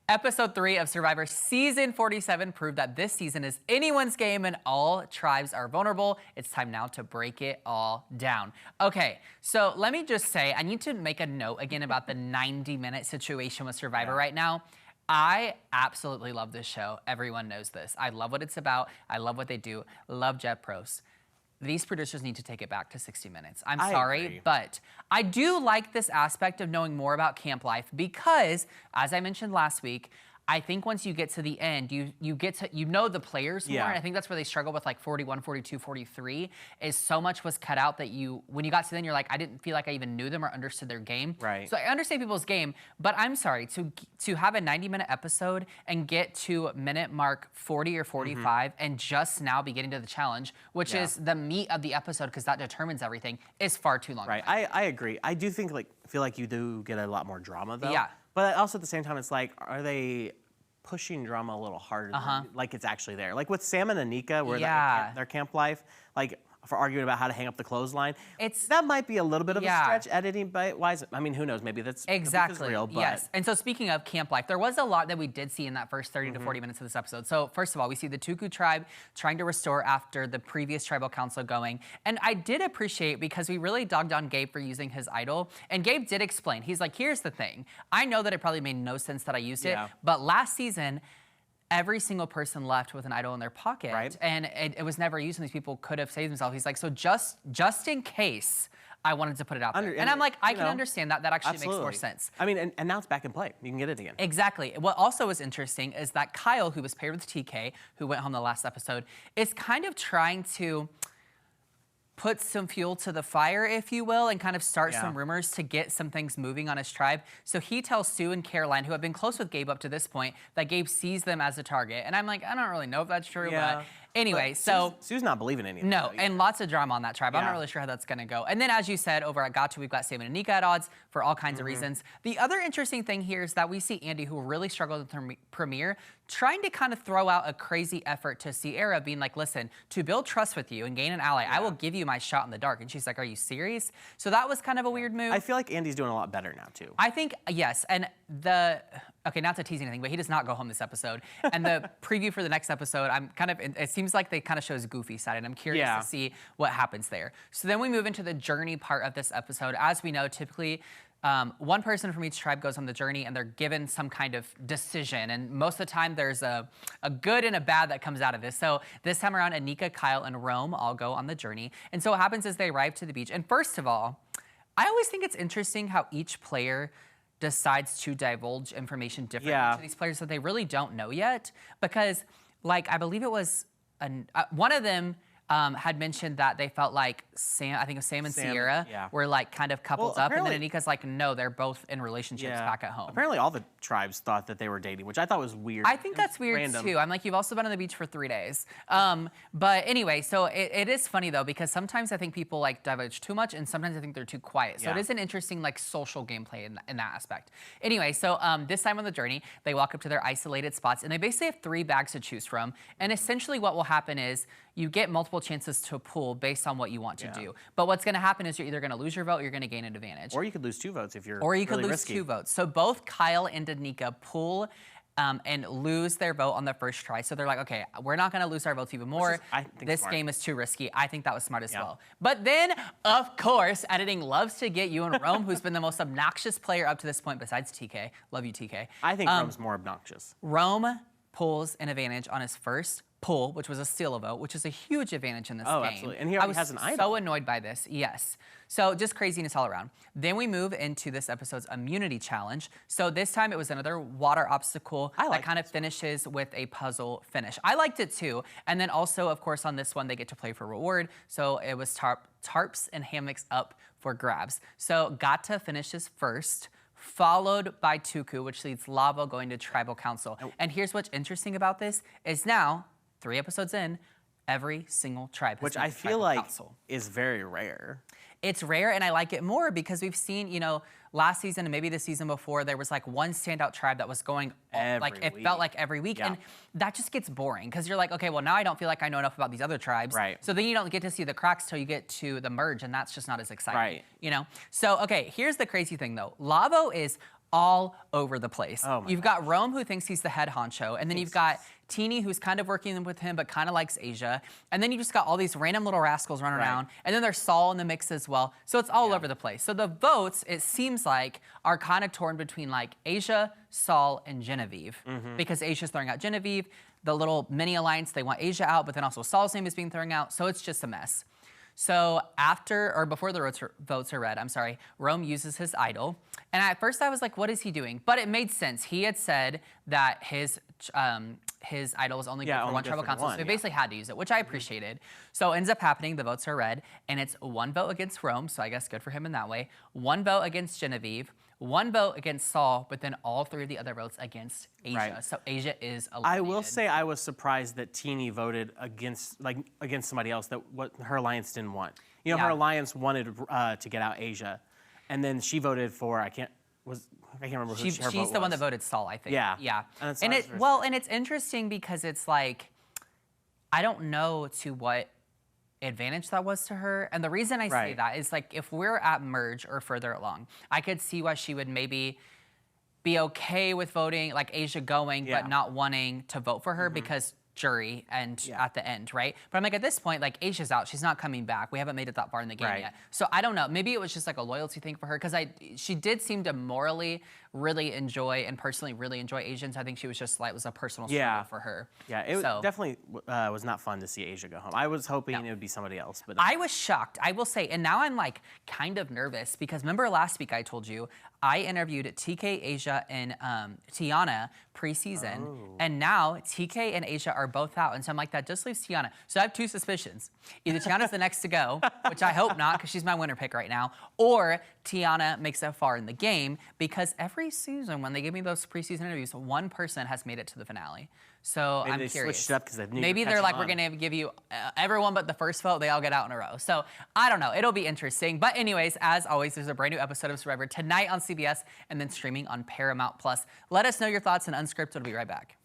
Episode 3 of Survivor Season 47 proved that this season is anyone's game and all tribes are vulnerable. It's time now to break it all down. Okay, so let me just say, I need to make a note again about the 90-minute situation with Survivor right now. I absolutely love this show. Everyone knows this. I love what it's about. I love what they do. Love Jet Pros. These producers need to take it back to 60 minutes. I'm sorry, but I do like this aspect of knowing more about camp life because, as I mentioned last week, I think once you get to the end, you know the players more, and I think that's where they struggle with like 41, 42, 43, is so much was cut out that when you got to the end, you're like, I didn't feel like I even knew them or understood their game. Right. So I understand people's game, but I'm sorry, to have a 90-minute episode and get to minute mark 40 or 45 and just now be getting to the challenge, which is the meat of the episode because that determines everything, is far too long. Right, I agree. I do think feel like you do get a lot more drama though. Yeah. But also at the same time, it's like, are they pushing drama a little harder than, like it's actually there? Like with Sam and Anika, where their camp life, like for arguing about how to hang up the clothesline, that might be a little bit of a stretch editing wise. I mean, who knows? Maybe that's exactly real. But yes. And so speaking of camp life, there was a lot that we did see in that first 30 to 40 minutes of this episode. So first of all, we see the Tuku tribe trying to restore after the previous tribal council going. And I did appreciate because we really dogged on Gabe for using his idol. And Gabe did explain. He's like, here's the thing. I know that it probably made no sense that I used it, but last season, every single person left with an idol in their pocket, and it was never used, and these people could have saved themselves. He's like, so just in case, I wanted to put it out there. And I'm like, I can understand that. That actually makes more sense. I mean, and now it's back in play. You can get it again. Exactly. What also was interesting is that Kyle, who was paired with TK, who went home the last episode, is kind of trying to put some fuel to the fire, if you will, and kind of start some rumors to get some things moving on his tribe. So he tells Sue and Caroline, who have been close with Gabe up to this point, that Gabe sees them as a target. And I'm like, I don't really know if that's true, but anyway, so Sue's not believing any of it. No, and lots of drama on that tribe. I'm not really sure how that's gonna go. And then as you said, over at Gata, we've got Sam and Anika at odds for all kinds of reasons. The other interesting thing here is that we see Andy, who really struggled with her premiere, trying to kind of throw out a crazy effort to Sierra, being like, listen, to build trust with you and gain an ally, I will give you my shot in the dark. And she's like, are you serious? So that was kind of a weird move. I feel like Andy's doing a lot better now too. I think, yes, and okay, not to tease anything, but he does not go home this episode. And the preview for the next episode, it seems like they kind of show his goofy side, and I'm curious to see what happens there. So then we move into the journey part of this episode. As we know, typically, one person from each tribe goes on the journey and they're given some kind of decision. And most of the time there's a good and a bad that comes out of this. So this time around, Anika, Kyle, and Rome all go on the journey. And so what happens is they arrive to the beach. And first of all, I always think it's interesting how each player decides to divulge information differently to these players that they really don't know yet. Because, like, I believe it was one of them had mentioned that they felt like Sam and Sierra were like kind of coupled up, and then Anika's like, no, they're both in relationships back at home. Apparently all the tribes thought that they were dating, which I thought was weird. I think that's weird too. I'm like, you've also been on the beach for 3 days. But anyway, so it is funny though, because sometimes I think people like divulge too much, and sometimes I think they're too quiet. So it is an interesting like social gameplay in that aspect. Anyway, so this time on the journey, they walk up to their isolated spots, and they basically have 3 bags to choose from. And essentially what will happen is you get multiple chances to pull based on what you want to do. But what's going to happen is you're either going to lose your vote or you're going to gain an advantage. Or you could lose 2 votes if you're Or you could really lose risky. 2 votes. So both Kyle and Anika pull and lose their vote on the first try. So they're like, okay, we're not going to lose our votes even more. This game is too risky. I think that was smart as well. But then, of course, editing loves to get you and Rome, who's been the most obnoxious player up to this point besides TK. Love you, TK. I think Rome's more obnoxious. Rome pulls an advantage on his first pull, which was a steal a vote, which is a huge advantage in this game. Absolutely. And he already has an idol. I was so annoyed by this, yes. So just craziness all around. Then we move into this episode's immunity challenge. So this time it was another water obstacle that kind of finishes with a puzzle finish. I liked it too. And then also, of course, on this one, they get to play for reward. So it was tarps and hammocks up for grabs. So Gata finishes first, followed by Tuku, which leads Lavo going to Tribal Council. And here's what's interesting about this is now, 3 episodes in, every single tribe has Which been I to feel Tribal like Council. is very rare. It's rare, and I like it more because we've seen, you know, last season and maybe the season before, there was like one standout tribe that was going, it felt like every week. And that just gets boring because you're like, okay, well, now I don't feel like I know enough about these other tribes. So then you don't get to see the cracks till you get to the merge, and that's just not as exciting. You know? So, okay, here's the crazy thing though. Lavo is all over the place. Oh you've got Rome, who thinks he's the head honcho, and then you've got Teeny, who's kind of working with him, but kind of likes Asia. And then you just got all these random little rascals running around. And then there's Saul in the mix as well. So it's all over the place. So the votes, it seems like, are kind of torn between like Asia, Saul, and Genevieve. Because Asia's throwing out Genevieve. The little mini alliance, they want Asia out, but then also Saul's name is being thrown out. So it's just a mess. So before the votes are read, Rome uses his idol. And at first I was like, what is he doing? But it made sense. He had said that his idol was only good for one tribal council, so he basically had to use it, which I appreciated. So it ends up happening, the votes are read, and it's 1 vote against Rome, so I guess good for him in that way, 1 vote against Genevieve, 1 vote against Saul, but then all 3 of the other votes against Asia. So Asia is eliminated. I will say I was surprised that Teeny voted against somebody else that what her alliance didn't want. You know, her alliance wanted to get out Asia, and then she voted for I can't remember who her vote was. She's the one that voted Saul, I think. Yeah. And it's interesting because it's like I don't know to what advantage that was to her. And the reason I say that is like if we're at merge or further along, I could see why she would maybe be okay with voting like Asia going, but not wanting to vote for her because jury and at the end, right? But I'm like, at this point, like Asia's out. She's not coming back. We haven't made it that far in the game yet. So I don't know. Maybe it was just like a loyalty thing for her because she did seem to morally really enjoy and personally really enjoy Asians. I think she was just like, it was a personal struggle for her. Yeah, it definitely was not fun to see Asia go home. I was hoping it would be somebody else. But I was shocked, I will say. And now I'm like kind of nervous because remember last week I told you I interviewed TK, Asia, and Tiana preseason. And now TK and Asia are both out. And so I'm like, that just leaves Tiana. So I have 2 suspicions. Either Tiana's the next to go, which I hope not because she's my winner pick right now, or Tiana makes it far in the game because every season when they give me those preseason interviews, 1 person has made it to the finale. So maybe I'm they curious. Switched up because they knew maybe they're like, we're going to give you everyone but the first vote. They all get out in a row. So I don't know. It'll be interesting. But anyways, as always, there's a brand new episode of Survivor tonight on CBS and then streaming on Paramount+. Let us know your thoughts on Unscripted. We'll be right back.